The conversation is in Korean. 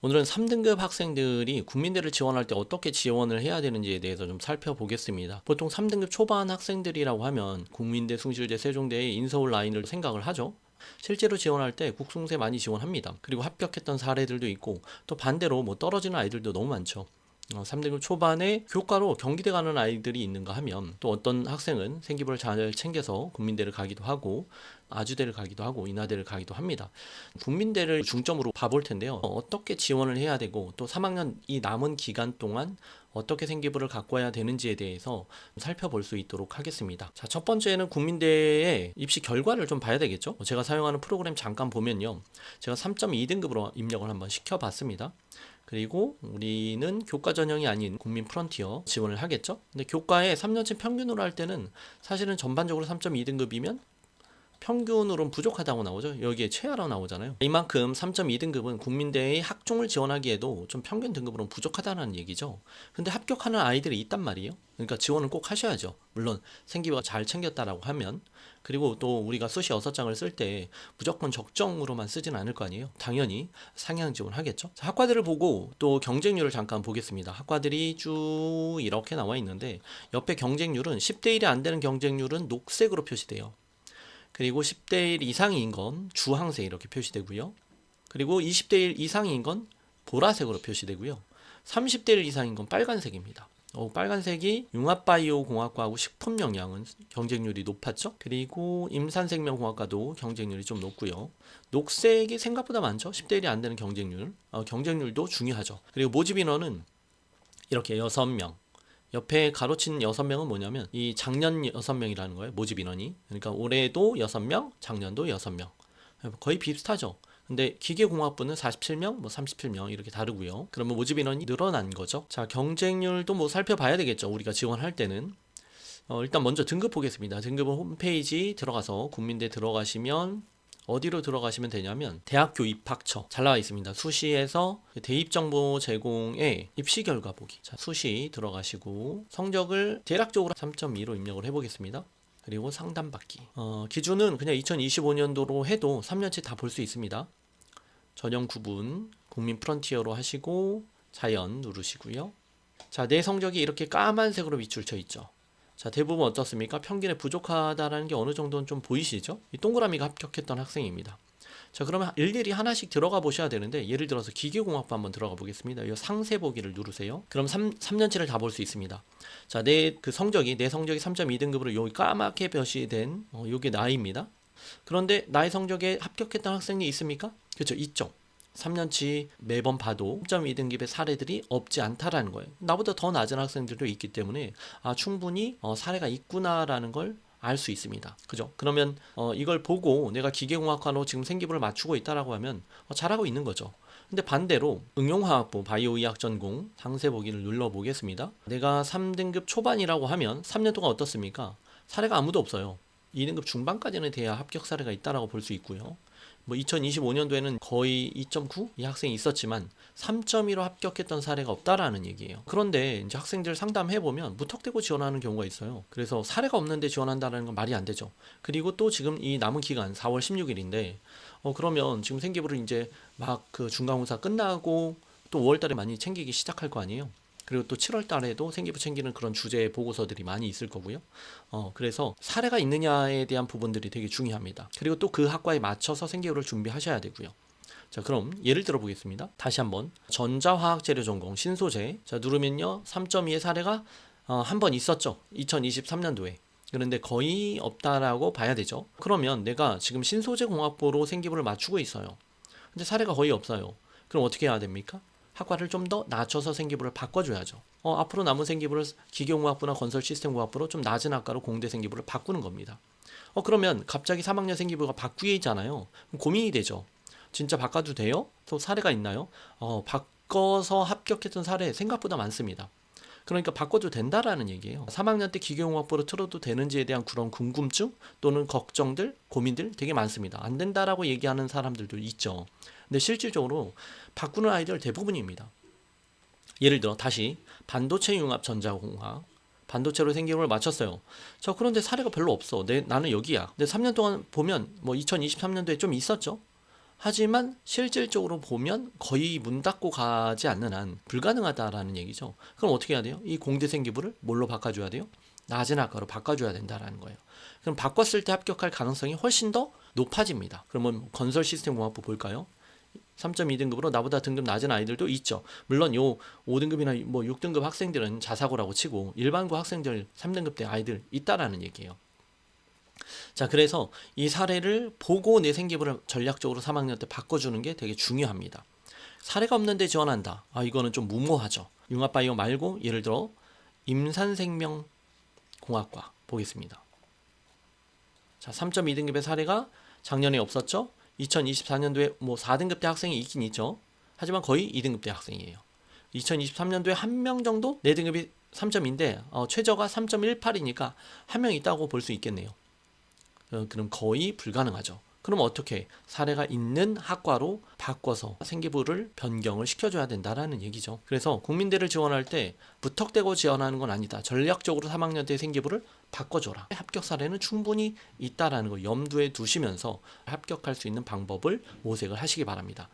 오늘은 3등급 학생들이 국민대를 지원할 때 어떻게 지원을 해야 되는지에 대해서 좀 살펴보겠습니다. 보통 3등급 초반 학생들이라고 하면 국민대, 숭실대, 세종대의 인서울 라인을 생각을 하죠. 실제로 지원할 때 국숭세 많이 지원합니다. 그리고 합격했던 사례들도 있고 또 반대로 떨어지는 아이들도 너무 많죠. 3등급 초반에 교과로 경기대 가는 아이들이 있는가 하면 또 어떤 학생은 생기부를 잘 챙겨서 국민대를 가기도 하고 아주대를 가기도 하고 인하대를 가기도 합니다. 국민대를 중점으로 봐볼 텐데요. 어떻게 지원을 해야 되고 또 3학년 이 남은 기간 동안 어떻게 생기부를 갖고 와야 되는지에 대해서 살펴볼 수 있도록 하겠습니다. 자, 첫 번째는 국민대의 입시 결과를 좀 봐야 되겠죠. 제가 사용하는 프로그램 잠깐 보면요. 제가 3.2등급으로 입력을 한번 시켜봤습니다. 그리고 우리는 교과 전형이 아닌 국민 프론티어 지원을 하겠죠. 근데 교과에 3년치 평균으로 할 때는 사실은 전반적으로 3.2등급이면 평균으로는 부족하다고 나오죠. 여기에 최하로 나오잖아요. 이만큼 3.2등급은 국민대의 학종을 지원하기에도 좀 평균 등급으로는 부족하다는 얘기죠. 근데 합격하는 아이들이 있단 말이에요. 그러니까 지원을 꼭 하셔야죠. 물론 생기부가 잘 챙겼다라고 하면. 그리고 또 우리가 수시 6장을 쓸 때 무조건 적정으로만 쓰진 않을 거 아니에요. 당연히 상향 지원하겠죠. 자, 학과들을 보고 또 경쟁률을 잠깐 보겠습니다. 학과들이 쭉 이렇게 나와 있는데 옆에 경쟁률은 10대 1이 안 되는 경쟁률은 녹색으로 표시돼요. 그리고 10대 1 이상인 건 주황색 이렇게 표시되고요. 그리고 20대 1 이상인 건 보라색으로 표시되고요. 30대 1 이상인 건 빨간색입니다. 빨간색이 융합바이오공학과하고 식품영양은 경쟁률이 높았죠. 그리고 임산생명공학과도 경쟁률이 좀 높고요. 녹색이 생각보다 많죠. 10대 1이 안 되는 경쟁률. 경쟁률도 중요하죠. 그리고 모집 인원은 이렇게 6명. 옆에 가로친 6명은 뭐냐면 이 작년 6명이라는 거예요. 모집 인원이. 그러니까 올해도 6명, 작년도 6명. 거의 비슷하죠. 근데 기계공학부는 47명, 37명 이렇게 다르고요. 그러면 모집 인원이 늘어난 거죠. 자, 경쟁률도 살펴봐야 되겠죠. 우리가 지원할 때는. 일단 먼저 등급 보겠습니다. 등급은 홈페이지 들어가서 국민대 들어가시면 어디로 들어가시면 되냐면 대학교 입학처 잘 나와 있습니다. 수시에서 대입정보 제공의 입시 결과 보기. 자, 수시 들어가시고 성적을 대략적으로 3.2로 입력을 해보겠습니다. 그리고 상담받기. 기준은 그냥 2025년도로 해도 3년치 다 볼 수 있습니다. 전형 구분 국민 프론티어로 하시고 자연 누르시고요. 자, 내 성적이 이렇게 까만색으로 밑줄쳐 있죠. 자, 대부분 어떻습니까? 평균에 부족하다라는 게 어느 정도는 좀 보이시죠? 이 동그라미가 합격했던 학생입니다. 자, 그러면 일일이 하나씩 들어가 보셔야 되는데 예를 들어서 기계공학부 한번 들어가 보겠습니다. 이 상세 보기를 누르세요. 그럼 3년치를 다 볼 수 있습니다. 자, 내 성적이 3.2등급으로 여기 까맣게 표시된 요게 나이입니다. 그런데 나의 성적에 합격했던 학생이 있습니까? 그렇죠, 있죠. 3년치 매번 봐도 3.2등급의 사례들이 없지 않다라는 거예요. 나보다 더 낮은 학생들도 있기 때문에 충분히 사례가 있구나라는 걸 알 수 있습니다. 그죠? 그러면 이걸 보고 내가 기계공학과로 지금 생기부를 맞추고 있다라고 하면 잘하고 있는 거죠. 근데 반대로 응용화학부 바이오의학 전공 상세 보기를 눌러보겠습니다. 내가 3등급 초반이라고 하면 3년 동안 어떻습니까? 사례가 아무도 없어요. 2등급 중반까지는 돼야 합격 사례가 있다라고 볼 수 있고요. 2025년도에는 거의 2.9 이 학생이 있었지만 3.2로 합격했던 사례가 없다라는 얘기예요. 그런데 이제 학생들 상담해 보면 무턱대고 지원하는 경우가 있어요. 그래서 사례가 없는데 지원한다는 건 말이 안 되죠. 그리고 또 지금 이 남은 기간 4월 16일인데 그러면 지금 생기부를 이제 막 그 중간고사 끝나고 또 5월달에 많이 챙기기 시작할 거 아니에요. 그리고 또 7월 달에도 생기부 챙기는 그런 주제 보고서들이 많이 있을 거고요. 그래서 사례가 있느냐에 대한 부분들이 되게 중요합니다. 그리고 또 그 학과에 맞춰서 생기부를 준비하셔야 되고요. 자, 그럼 예를 들어 보겠습니다. 다시 한번 전자화학재료 전공 신소재. 자, 누르면요. 3.2의 사례가 한 번 있었죠. 2023년도에. 그런데 거의 없다라고 봐야 되죠. 그러면 내가 지금 신소재공학부로 생기부를 맞추고 있어요. 근데 사례가 거의 없어요. 그럼 어떻게 해야 됩니까? 학과를 좀 더 낮춰서 생기부를 바꿔줘야죠. 앞으로 남은 생기부를 기계공학부나 건설시스템공학부로 좀 낮은 학과로 공대 생기부를 바꾸는 겁니다. 그러면 갑자기 3학년 생기부가 바뀌잖아요. 고민이 되죠. 진짜 바꿔도 돼요? 또 사례가 있나요? 바꿔서 합격했던 사례 생각보다 많습니다. 그러니까 바꿔도 된다라는 얘기예요. 3학년 때 기계공학부로 틀어도 되는지에 대한 그런 궁금증 또는 걱정들, 고민들 되게 많습니다. 안 된다라고 얘기하는 사람들도 있죠. 근데 실질적으로 바꾸는 아이들 대부분입니다. 예를 들어 다시 반도체 융합 전자공학 반도체로 생기부를 맞췄어요. 자, 그런데 사례가 별로 없어. 나는 여기야. 근데 3년 동안 보면 2023년도에 좀 있었죠. 하지만 실질적으로 보면 거의 문 닫고 가지 않는 한 불가능하다라는 얘기죠. 그럼 어떻게 해야 돼요? 이 공대생 기부를 뭘로 바꿔줘야 돼요? 낮은 학과로 바꿔줘야 된다라는 거예요. 그럼 바꿨을 때 합격할 가능성이 훨씬 더 높아집니다. 그러면 건설 시스템 공학부 볼까요? 3.2등급으로 나보다 등급 낮은 아이들도 있죠. 물론 요 5등급이나 뭐 6등급 학생들은 자사고라고 치고 일반고 학생들 3등급 대 아이들 있다라는 얘기예요. 자, 그래서 이 사례를 보고 내생기부를 전략적으로 3학년 때 바꿔주는 게 되게 중요합니다. 사례가 없는데 지원한다. 이거는 좀 무모하죠. 융합바이오 말고 예를 들어 임산생명공학과 보겠습니다. 자, 3.2등급의 사례가 작년에 없었죠. 2024년도에 뭐 4등급 대 학생이 있긴 있죠. 하지만 거의 2등급 대 학생이에요. 2023년도에 한 명 정도 내 등급이 3.2인데 최저가 3.18이니까 한 명 있다고 볼 수 있겠네요. 그럼 거의 불가능하죠. 그럼 어떻게 사례가 있는 학과로 바꿔서 생기부를 변경을 시켜줘야 된다라는 얘기죠. 그래서 국민대를 지원할 때 무턱대고 지원하는 건 아니다. 전략적으로 3학년 때 생기부를 바꿔줘라. 합격 사례는 충분히 있다라는 걸 염두에 두시면서 합격할 수 있는 방법을 모색을 하시기 바랍니다.